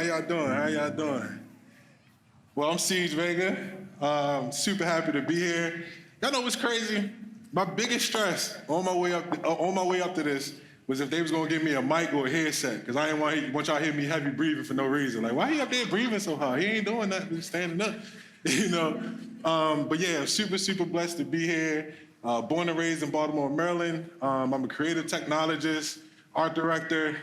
y'all doing? How y'all doing? Well, I'm Ceej Vega. Super happy to be here. Y'all know what's crazy? My biggest stress on my way up to this was if they was gonna give me a mic or a headset, because I didn't want y'all to hear me heavy breathing for no reason. Like, why he up there breathing so hard? He ain't doing nothing, just standing up, you know? But yeah, super blessed to be here. Born and raised in Baltimore, Maryland. I'm a creative technologist, art director,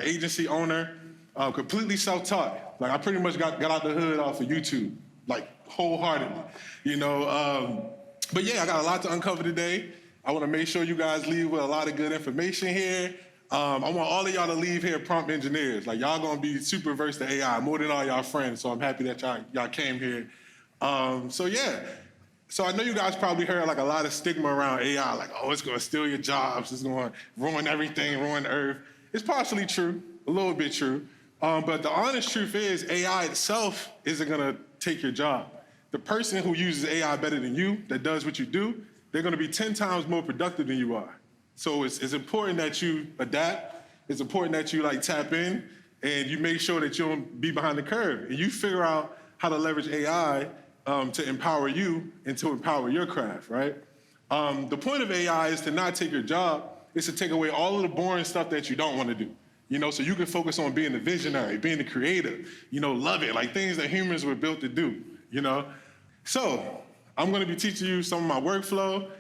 agency owner, completely self-taught. Like, I pretty much got out the hood off of YouTube, like wholeheartedly, you know? But yeah, I got a lot to uncover today. I want to make sure you guys leave with a lot of good information here. I want all of y'all to leave here prompt engineers. Like, y'all gonna be super versed in AI, more than all y'all friends, so I'm happy that y'all came here. So yeah. So I know you guys probably heard like a lot of stigma around AI, like, oh, it's gonna steal your jobs, it's gonna ruin everything, ruin the earth. It's partially true, a little bit true. But the honest truth is AI itself isn't gonna take your job. The person who uses AI better than you, that does what you do, they're gonna be 10 times more productive than you are. So it's important that you adapt. It's important that you like tap in and you make sure that you don't be behind the curve. And you figure out how to leverage AI to empower you and to empower your craft, right? The point of AI is to not take your job. It's to take away all of the boring stuff that you don't want to do. You know, so you can focus on being the visionary, being the creative, you know, love it, like things that humans were built to do, you know? So I'm gonna be teaching you some of my workflow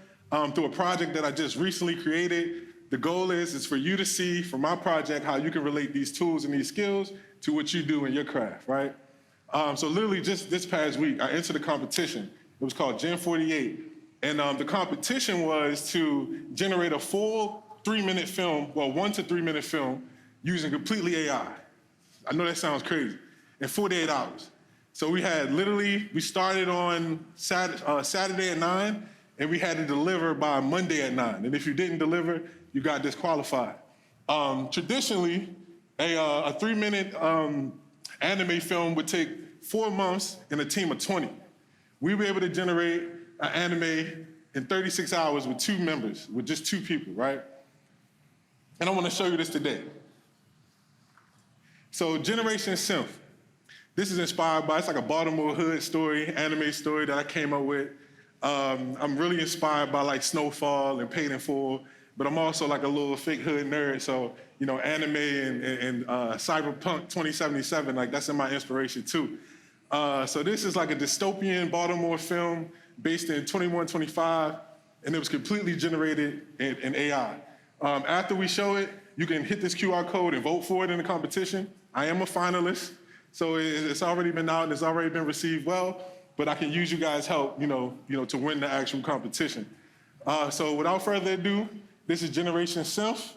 through a project that I just recently created. The goal is for you to see from my project how you can relate these tools and these skills to what you do in your craft, right? So literally just this past week, I entered a competition. It was called Gen 48. And the competition was to generate a full 3-minute film, well, 1 to 3 minute film using completely AI. I know that sounds crazy, in 48 hours. So we started on Saturday at 9, and we had to deliver by Monday at 9. And if you didn't deliver, you got disqualified. Traditionally, a 3-minute anime film would take 4 months and a team of 20. We were able to generate an anime in 36 hours with 2 members, with just 2 people, right? And I want to show you this today. So Generation Synth. This is inspired by, it's like a Baltimore hood story, anime story that I came up with. I'm really inspired by like Snowfall and Paid in Full, but I'm also like a little fake hood nerd. So, you know, anime and Cyberpunk 2077, like that's in my inspiration too. So this is like a dystopian Baltimore film based in 2125, and it was completely generated in AI. After we show it, you can hit this QR code and vote for it in the competition. I am a finalist, so it's already been out and it's already been received well, but I can use you guys' help, you know, to win the actual competition. So without further ado, this is Generation Synth.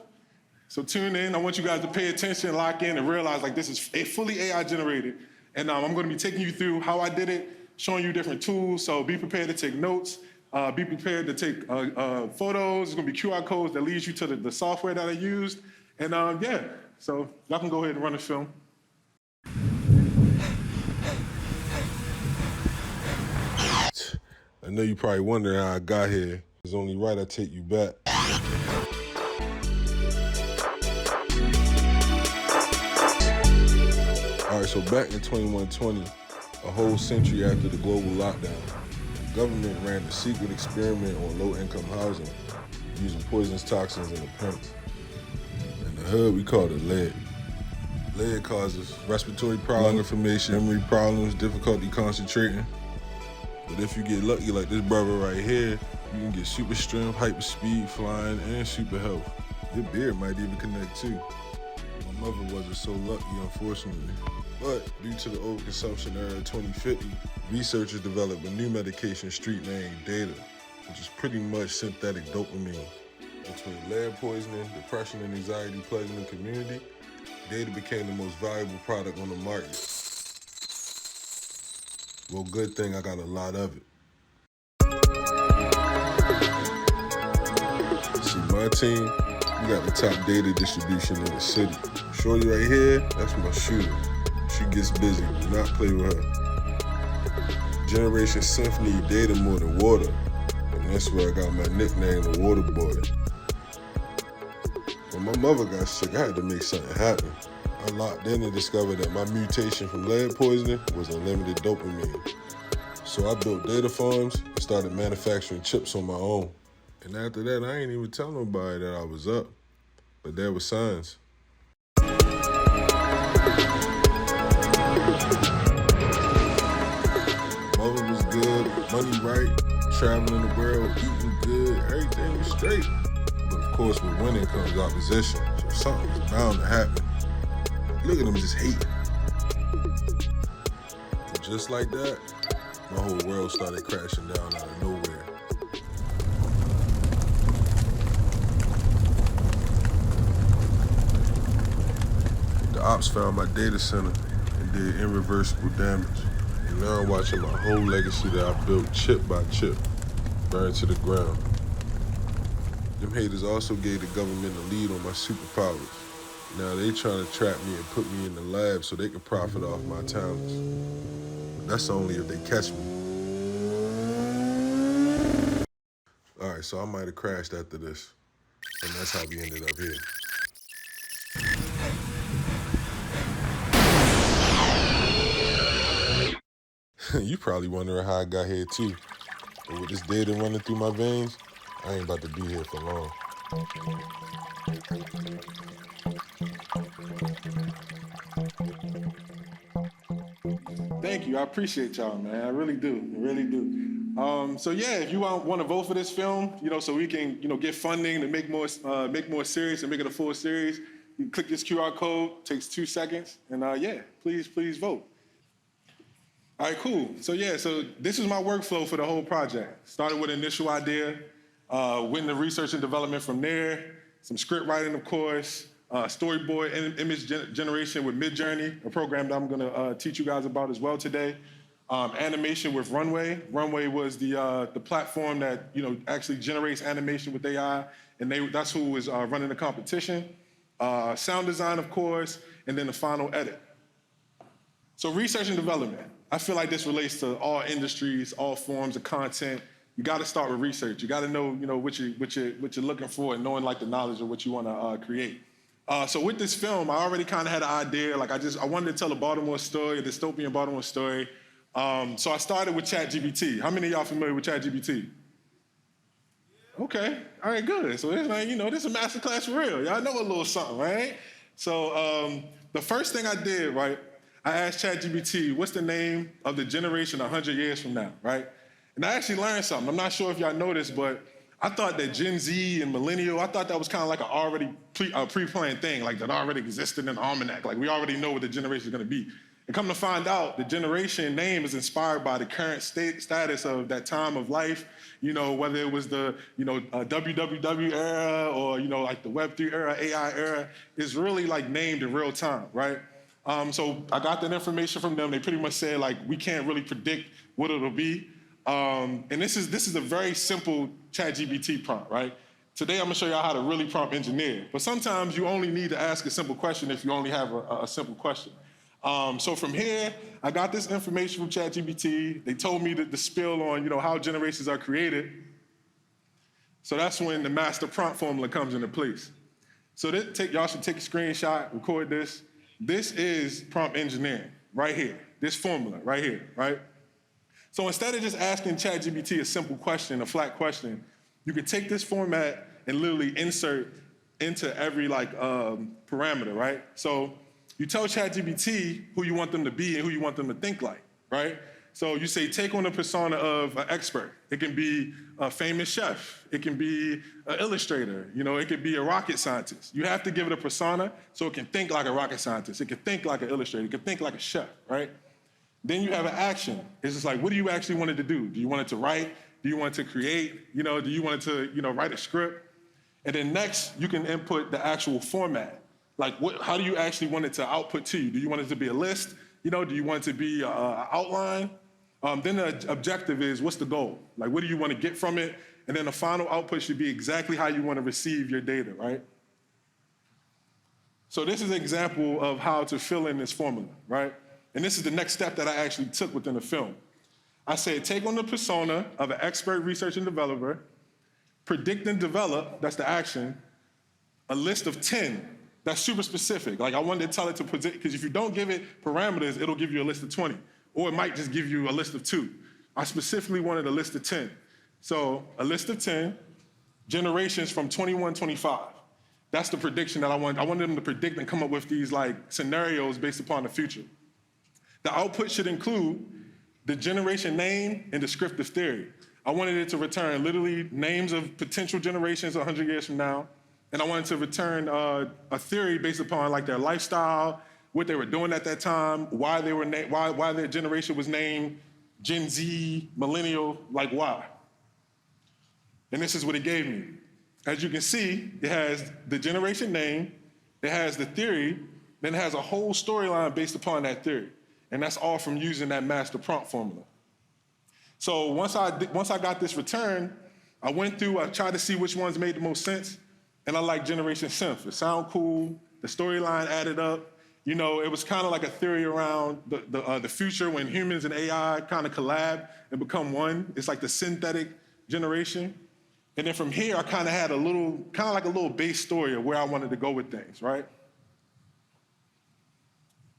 So tune in. I want you guys to pay attention, lock in, and realize like this is fully AI generated. And I'm going to be taking you through how I did it, showing you different tools. So be prepared to take notes. Be prepared to take photos. There's going to be QR codes that leads you to the software that I used. And yeah, so y'all can go ahead and run the film. I know you probably wondering how I got here. It's only right I take you back. All right, so back in 2120, a whole century after the global lockdown, the government ran a secret experiment on low-income housing using poisonous toxins in the prints. In the hood, we called it lead. Lead causes respiratory problems, lung inflammation, memory problems, difficulty concentrating. But if you get lucky like this brother right here, you can get super strength, hyper speed, flying, and super health. Your beard might even connect too. My mother wasn't so lucky, unfortunately. But due to the overconsumption era of 2050, researchers developed a new medication street named Data, which is pretty much synthetic dopamine. Between lead poisoning, depression, and anxiety plaguing the community, Data became the most valuable product on the market. Well, good thing I got a lot of it. See, my team, we got the top data distribution in the city. Shorty right here, that's my shooter. She gets busy, do not play with her. Generation Synth need data more than water, and that's where I got my nickname, the Water Boy. When my mother got sick, I had to make something happen. Unlocked in and discovered that my mutation from lead poisoning was unlimited dopamine. So I built data farms and started manufacturing chips on my own. And after that, I ain't even tell nobody that I was up, but there were signs. Mother was good, money right, traveling the world, eating good, everything was straight. But of course, with winning comes opposition, so something was bound to happen. Look at them just hating. And just like that, my whole world started crashing down out of nowhere. The ops found my data center and did irreversible damage. And now I'm watching my whole legacy that I built chip by chip burn to the ground. Them haters also gave the government a lead on my superpowers. Now they trying to trap me and put me in the lab so they can profit off my talents. But that's only if they catch me. All right, so I might have crashed after this. And that's how we ended up here. You probably wondering how I got here too. But with this data running through my veins, I ain't about to be here for long. Thank you. I appreciate y'all, man. I really do. I really do. So yeah, if you want to vote for this film, so we can, get funding to make more series and make it a full series, you can click this QR code. Takes 2 seconds, and yeah, please vote. All right, cool. So yeah, so this is my workflow for the whole project. Started with an initial idea, went into research and development from there, some script writing, of course, storyboard and image generation with Midjourney, a program that I'm gonna teach you guys about as well today. Animation with Runway. Runway was the platform that actually generates animation with AI, and that's who was running the competition. Sound design, of course, and then the final edit. So research and development. I feel like this relates to all industries, all forms of content. You got to start with research. You got to know, what you're looking for, and knowing like the knowledge of what you want to create. So with this film, I already kind of had an idea. Like I wanted to tell a Baltimore story, a dystopian Baltimore story. So I started with ChatGPT. How many of y'all familiar with ChatGPT? Okay, all right, good. So it's like, this is a masterclass for real. Y'all know a little something, right? So the first thing I did, right, I asked ChatGPT, what's the name of the generation 100 years from now, right? And I actually learned something. I'm not sure if y'all noticed, but I thought that Gen Z and millennial, I thought that was kind of like an already pre-planned thing, like that already existed in the almanac. Like we already know what the generation is gonna be. And come to find out, the generation name is inspired by the current status of that time of life, whether it was the, WWW era or, like the Web3 era, AI era, is really like named in real time, right? So I got that information from them. They pretty much said, like, we can't really predict what it'll be. And this is a very simple ChatGPT prompt, right? Today I'm gonna show y'all how to really prompt engineer. But sometimes you only need to ask a simple question if you only have a simple question. So from here, I got this information from ChatGPT. They told me the spill on, how generations are created. So that's when the master prompt formula comes into place. So y'all should take a screenshot, record this. This is prompt engineering right here, this formula right here, right? So instead of just asking ChatGPT a simple question, a flat question, you can take this format and literally insert into every parameter, right? So you tell ChatGPT who you want them to be and who you want them to think like, right? So you say, take on the persona of an expert. It can be a famous chef. It can be an illustrator. It could be a rocket scientist. You have to give it a persona so it can think like a rocket scientist. It can think like an illustrator. It can think like a chef, right? Then you have an action. It's just like, what do you actually want it to do? Do you want it to write? Do you want it to create? Do you want it to, write a script? And then next, you can input the actual format. Like, how do you actually want it to output to you? Do you want it to be a list? Do you want it to be an outline? Then the objective is, what's the goal? Like, what do you want to get from it? And then the final output should be exactly how you want to receive your data, right? So this is an example of how to fill in this formula, right? And this is the next step that I actually took within the film. I said, take on the persona of an expert research and developer, predict and develop, that's the action, a list of 10 that's super specific. Like I wanted to tell it to predict, because if you don't give it parameters, it'll give you a list of 20, or it might just give you a list of 2. I specifically wanted a list of 10. So a list of 10, generations from 21-25. That's the prediction that I wanted. I wanted them to predict and come up with these like scenarios based upon the future. The output should include the generation name and descriptive theory. I wanted it to return literally names of potential generations 100 years from now. And I wanted to return a theory based upon like their lifestyle, what they were doing at that time, why they were why their generation was named Gen Z, millennial, like why. And this is what it gave me. As you can see, it has the generation name, it has the theory, then it has a whole storyline based upon that theory. And that's all from using that master prompt formula. So once I got this return, I went through, I tried to see which ones made the most sense, and I like Generation Synth. It sounded cool, the storyline added up. You know, it was kind of like a theory around the future when humans and AI kind of collab and become one. It's like the synthetic generation. And then from here, I kind of had a little base story of where I wanted to go with things, right?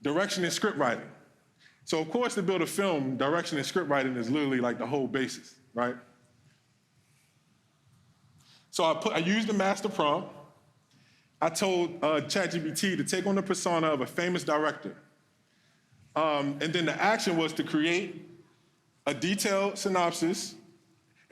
Direction and script writing. So of course, to build a film, direction and script writing is literally like the whole basis, right? So I used the master prompt. I told ChatGPT to take on the persona of a famous director. And then the action was to create a detailed synopsis.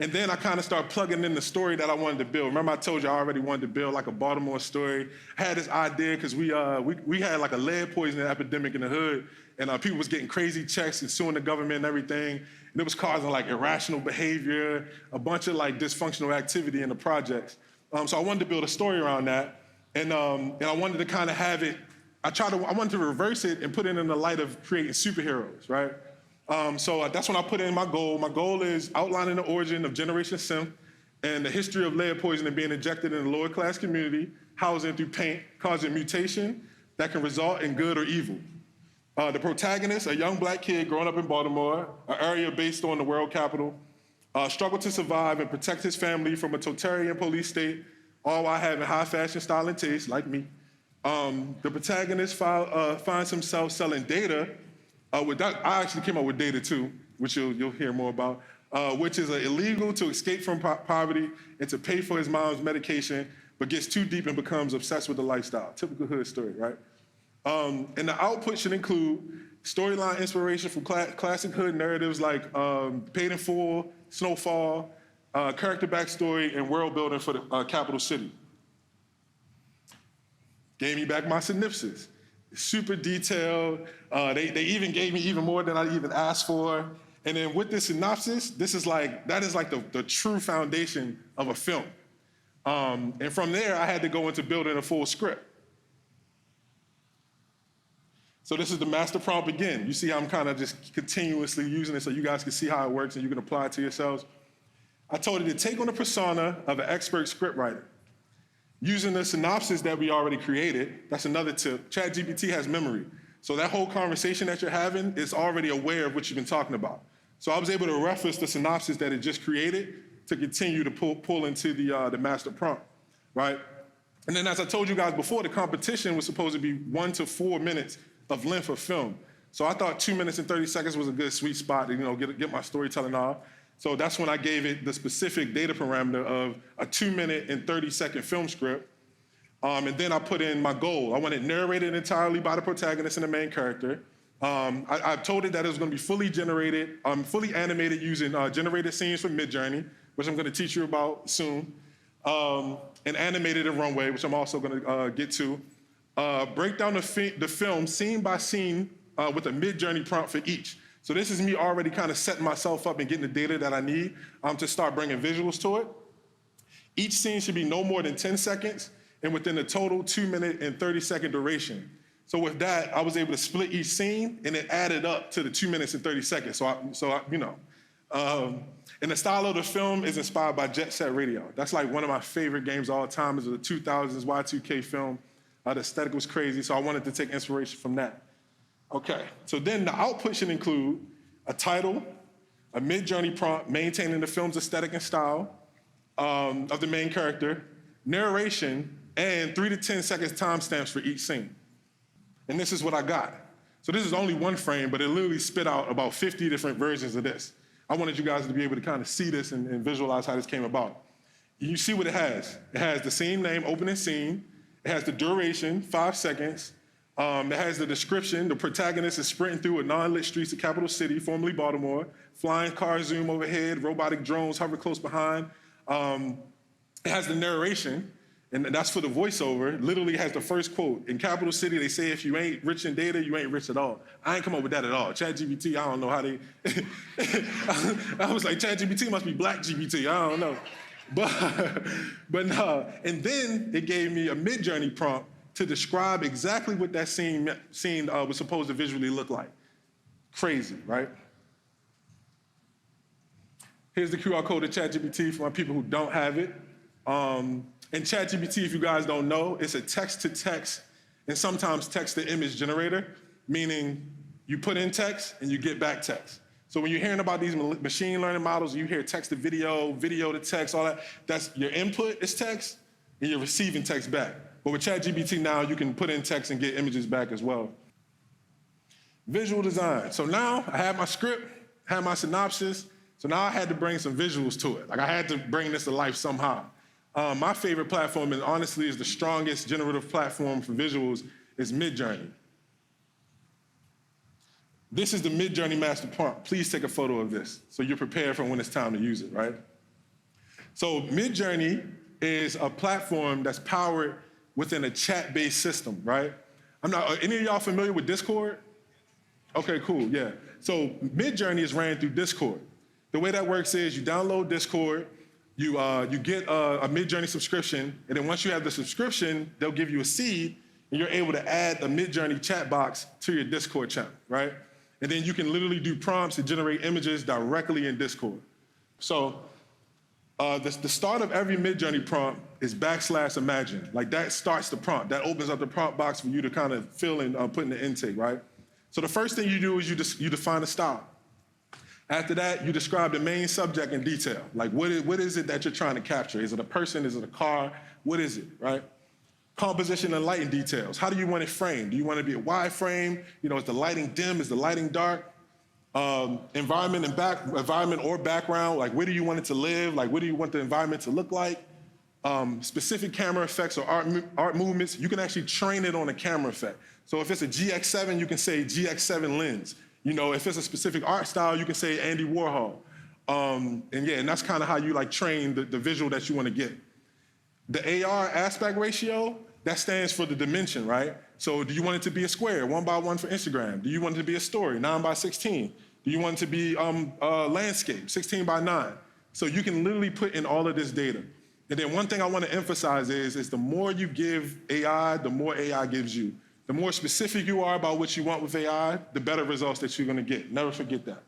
And then I kind of started plugging in the story that I wanted to build. Remember I told you I already wanted to build like a Baltimore story. I had this idea because we had like a lead poisoning epidemic in the hood, and people was getting crazy checks and suing the government and everything. And it was causing like irrational behavior, a bunch of like dysfunctional activity in the projects. So I wanted to build a story around that. And I wanted to kind of have it, I wanted to reverse it and put it in the light of creating superheroes, right? So that's when I put in my goal. My goal is outlining the origin of Generation Synth and the history of lead poisoning being injected in the lower class community, housing through paint, causing mutation that can result in good or evil. The protagonist, a young black kid growing up in Baltimore, an area based on the world capital, struggled to survive and protect his family from a totalitarian police state, all while having high fashion style and taste, like me. The protagonist finds himself selling data. I actually came up with data too, which you'll hear more about, which is illegal to escape from poverty and to pay for his mom's medication, but gets too deep and becomes obsessed with the lifestyle. Typical hood story, right? And the output should include storyline inspiration from classic hood narratives like Paid in Full, Snowfall, character backstory, and world building for the capital city. Gave me back my synopsis. Super detailed. They even gave me even more than I even asked for. And then with this synopsis, that is like the true foundation of a film. And from there, I had to go into building a full script. So this is the master prompt again. You see how I'm kind of just continuously using it so you guys can see how it works and you can apply it to yourselves. I told it to take on the persona of an expert scriptwriter. Using the synopsis that we already created, that's another tip. ChatGPT has memory. So that whole conversation that you're having is already aware of what you've been talking about. So I was able to reference the synopsis that it just created to continue to pull into the master prompt, right? And then as I told you guys before, the competition was supposed to be 1 to 4 minutes of length of film. So I thought 2 minutes and 30 seconds was a good sweet spot to get my storytelling off. So that's when I gave it the specific data parameter of a 2-minute and 30-second film script. And then I put in my goal. I want it narrated entirely by the protagonist and the main character. I told it that it was going to be fully fully animated using generated scenes from Midjourney, which I'm going to teach you about soon, and animated in Runway, which I'm also going to get to. Break down the film scene by scene with a Midjourney prompt for each. So this is me already kind of setting myself up and getting the data that I need to start bringing visuals to it. Each scene should be no more than 10 seconds and within the total 2-minute and 30-second duration. So with that, I was able to split each scene and it added up to the 2 minutes and 30 seconds. And the style of the film is inspired by Jet Set Radio. That's like one of my favorite games of all time. It's a 2000s Y2K film. The aesthetic was crazy, so I wanted to take inspiration from that. Okay, so then the output should include a title, a Midjourney prompt maintaining the film's aesthetic and style of the main character, narration, and 3 to 10 seconds timestamps for each scene. And this is what I got. So this is only one frame, but it literally spit out about 50 different versions of this. I wanted you guys to be able to kind of see this and visualize how this came about. You see what it has. It has the scene name, opening scene. It has the duration, 5 seconds. It has the description. The protagonist is sprinting through a non-lit streets of capital city, formerly Baltimore. Flying cars zoom overhead, robotic drones hover close behind. It has the narration, and that's for the voiceover. Literally has the first quote. In capital city, they say if you ain't rich in data, you ain't rich at all. I ain't come up with that at all. ChatGPT, I don't know how they... I was like, ChatGPT must be black GPT, I don't know. But no, and then it gave me a Midjourney prompt to describe exactly what that scene was supposed to visually look like. Crazy, right? Here's the QR code to ChatGPT for my people who don't have it. And ChatGPT, if you guys don't know, it's a text-to-text and sometimes text-to-image generator, meaning you put in text and you get back text. So when you're hearing about these machine learning models, you hear text to video, video to text, all that, that's your input is text and you're receiving text back. But with ChatGPT now, you can put in text and get images back as well. Visual design. So now I have my script, have my synopsis, so now I had to bring some visuals to it. Like I had to bring this to life somehow. My favorite platform, and honestly is the strongest generative platform for visuals, is Midjourney. This is the Midjourney master prompt. Please take a photo of this so you're prepared for when it's time to use it, right? So Midjourney is a platform that's powered within a chat-based system, right? Are any of y'all familiar with Discord? Okay, cool, yeah. So Midjourney is ran through Discord. The way that works is you download Discord, you get a Midjourney subscription, and then once you have the subscription, they'll give you a seed, and you're able to add a Midjourney chat box to your Discord channel, right? And then you can literally do prompts to generate images directly in Discord. So the start of every Midjourney prompt is \imagine. Like that starts the prompt. That opens up the prompt box for you to kind of fill in, put in the intake, right? So the first thing you do is you define a style. After that, you describe the main subject in detail. Like what is it that you're trying to capture? Is it a person? Is it a car? What is it, right? Composition and lighting details. How do you want it framed? Do you want it to be a wide frame? You know, is the lighting dim? Is the lighting dark? Environment or background. Like where do you want it to live? Like what do you want the environment to look like? Specific camera effects or art movements. You can actually train it on a camera effect. So if it's a GX7, you can say GX7 lens. You know, if it's a specific art style, you can say Andy Warhol. And that's kind of how you like train the visual that you want to get. The AR aspect ratio, that stands for the dimension, right? So do you want it to be a square, 1x1 for Instagram? Do you want it to be a story, 9x16? Do you want it to be landscape, 16x9? So you can literally put in all of this data. And then one thing I want to emphasize is the more you give AI, the more AI gives you. The more specific you are about what you want with AI, the better results that you're going to get. Never forget that.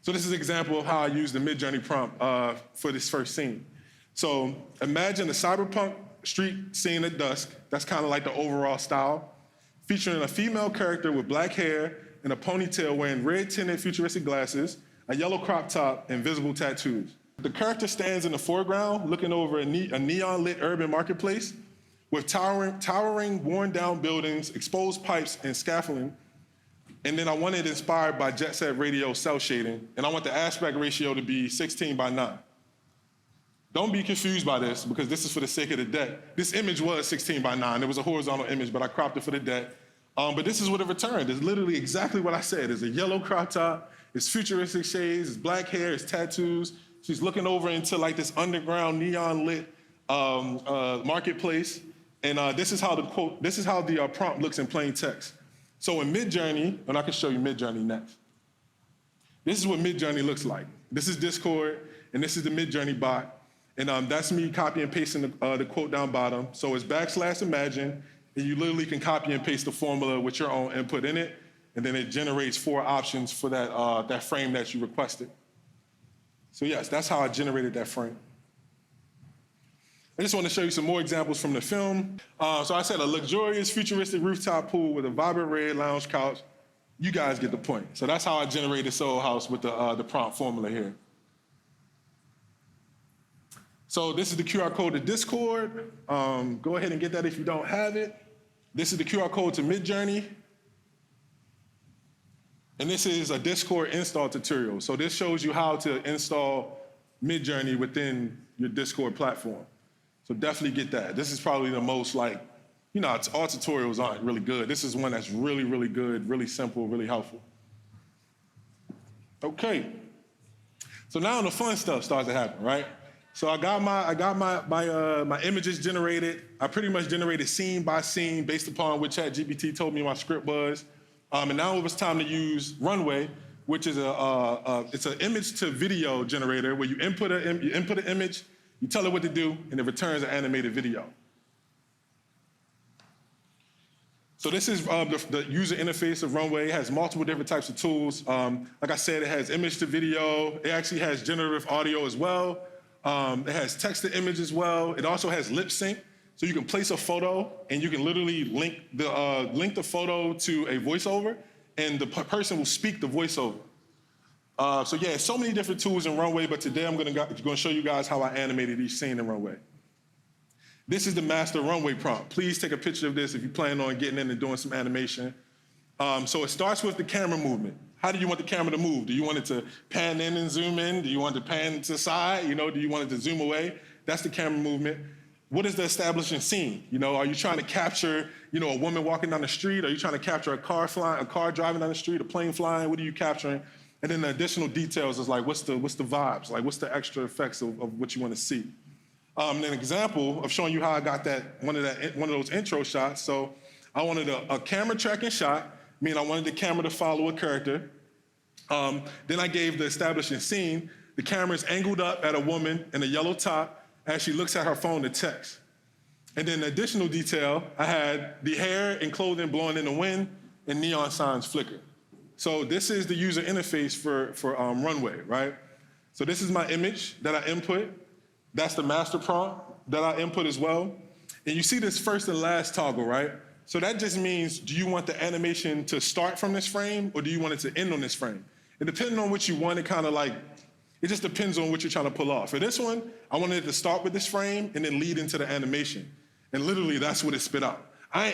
So this is an example of how I use the Midjourney prompt for this first scene. So imagine a cyberpunk street scene at dusk. That's kind of like the overall style, featuring a female character with black hair and a ponytail wearing red tinted futuristic glasses, a yellow crop top, and visible tattoos. The character stands in the foreground looking over a neon lit urban marketplace with towering worn down buildings, exposed pipes, and scaffolding. And then I want it inspired by Jet Set Radio cell shading, and I want the aspect ratio to be 16x9. Don't be confused by this, because this is for the sake of the deck. This image was 16x9. It was a horizontal image, but I cropped it for the deck. But this is what it returned. It's literally exactly what I said. It's a yellow crop top, it's futuristic shades, it's black hair, it's tattoos. She's looking over into like this underground neon lit marketplace. And this is how the prompt looks in plain text. So in Midjourney, and I can show you Midjourney next. This is what Midjourney looks like. This is Discord, and this is the Midjourney bot. And that's me copy and pasting the quote down bottom. So it's \imagine, and you literally can copy and paste the formula with your own input in it, and then it generates 4 options for that frame that you requested. So yes, that's how I generated that frame. I just want to show you some more examples from the film. So I said a luxurious futuristic rooftop pool with a vibrant red lounge couch. You guys get the point. So that's how I generated Soho House with the prompt formula here. So this is the QR code to Discord. Go ahead and get that if you don't have it. This is the QR code to Midjourney. And this is a Discord install tutorial. So this shows you how to install Midjourney within your Discord platform. So definitely get that. This is probably the most all tutorials aren't really good. This is one that's really, really good, really simple, really helpful. Okay. So now the fun stuff starts to happen, right? So I got my images generated. I pretty much generated scene by scene based upon what ChatGPT told me my script was. And now it was time to use Runway, which is it's an image to video generator where you input an image, you tell it what to do, and it returns an animated video. So this is the user interface of Runway. It has multiple different types of tools. Like I said, it has image to video. It actually has generative audio as well. It has text to image as well. It also has lip sync. So you can place a photo and you can literally link the photo to a voiceover, and the person will speak the voiceover. So yeah, so many different tools in Runway, but today I'm gonna show you guys how I animated each scene in Runway. This is the master Runway prompt. Please take a picture of this if you plan on getting in and doing some animation. So it starts with the camera movement. How do you want the camera to move? Do you want it to pan in and zoom in? Do you want it to pan to the side? Do you want it to zoom away? That's the camera movement. What is the establishing scene? Are you trying to capture, a woman walking down the street? Are you trying to capture a car driving down the street, a plane flying? What are you capturing? And then the additional details is like, what's the vibes? Like, what's the extra effects of what you want to see? An example of showing you how I got one of those intro shots. So I wanted a camera tracking shot, meaning I wanted the camera to follow a character. Then I gave the establishing scene. The camera is angled up at a woman in a yellow top as she looks at her phone to text. And then additional detail, I had the hair and clothing blowing in the wind and neon signs flicker. So this is the user interface for Runway, right? So this is my image that I input. That's the master prompt that I input as well. And you see this first and last toggle, right? So that just means, do you want the animation to start from this frame or do you want it to end on this frame? And depending on what you want, it just depends on what you're trying to pull off. For this one, I wanted it to start with this frame and then lead into the animation. And literally, that's what it spit out. She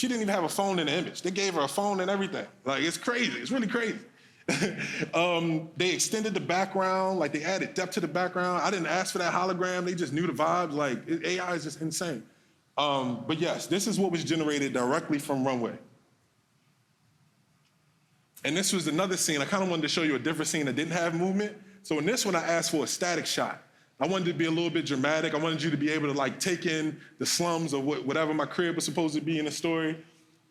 didn't even have a phone in the image. They gave her a phone and everything. Like, it's crazy. It's really crazy. They extended the background, they added depth to the background. I didn't ask for that hologram. They just knew the vibes. AI is just insane. But yes, this is what was generated directly from Runway. And this was another scene. I kind of wanted to show you a different scene that didn't have movement. So in this one, I asked for a static shot. I wanted it to be a little bit dramatic. I wanted you to be able to take in the slums of whatever my crib was supposed to be in the story.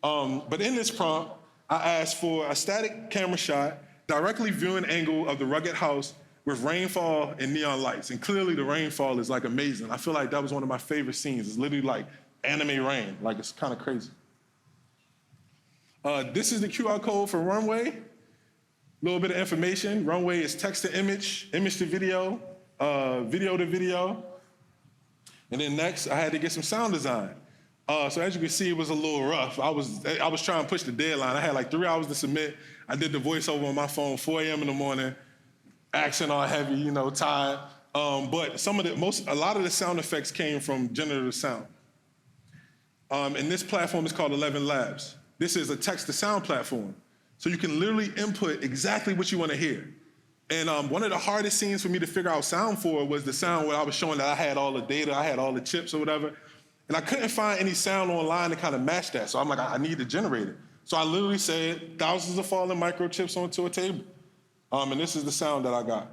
But in this prompt, I asked for a static camera shot, directly viewing angle of the rugged house with rainfall and neon lights. And clearly the rainfall is amazing. I feel like that was one of my favorite scenes. It's literally like anime rain. It's kind of crazy. This is the QR code for Runway. A little bit of information. Runway is text to image, image to video, video to video. And then next, I had to get some sound design. So as you can see, it was a little rough. I was trying to push the deadline. I had 3 hours to submit. I did the voiceover on my phone, 4 a.m. in the morning, accent all heavy, tired. But a lot of the sound effects came from generative sound. And this platform is called 11 Labs. This is a text to sound platform. So you can literally input exactly what you want to hear. And one of the hardest scenes for me to figure out sound for was the sound where I was showing that I had all the data, I had all the chips or whatever. And I couldn't find any sound online to kind of match that. So I'm like, I need to generate it. So I literally said, thousands of falling microchips onto a table. And this is the sound that I got.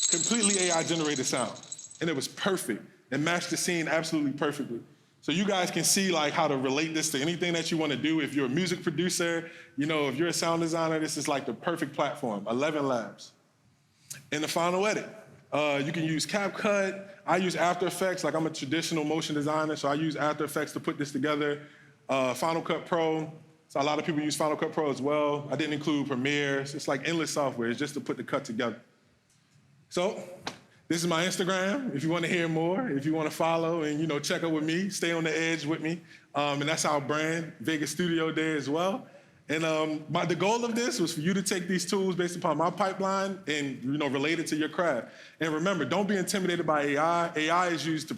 Completely AI generated sound. And it was perfect. It matched the scene absolutely perfectly. So you guys can see how to relate this to anything that you want to do. If you're a music producer, if you're a sound designer, this is the perfect platform, 11 Labs. In the final edit, you can use CapCut. I use After Effects. I'm a traditional motion designer, so I use After Effects to put this together. Final Cut Pro. So a lot of people use Final Cut Pro as well. I didn't include Premiere. It's endless software. It's just to put the cut together. So this is my Instagram. If you want to hear more, if you want to follow and check up with me, stay on the edge with me. And that's our brand, Vega Studio there as well. And the goal of this was for you to take these tools based upon my pipeline and relate it to your craft. And remember, don't be intimidated by AI. AI is used to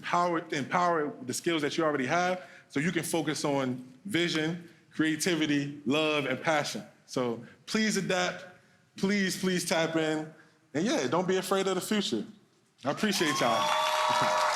empower the skills that you already have, so you can focus on vision, creativity, love, and passion. So please adapt. Please tap in. And yeah, don't be afraid of the future. I appreciate y'all.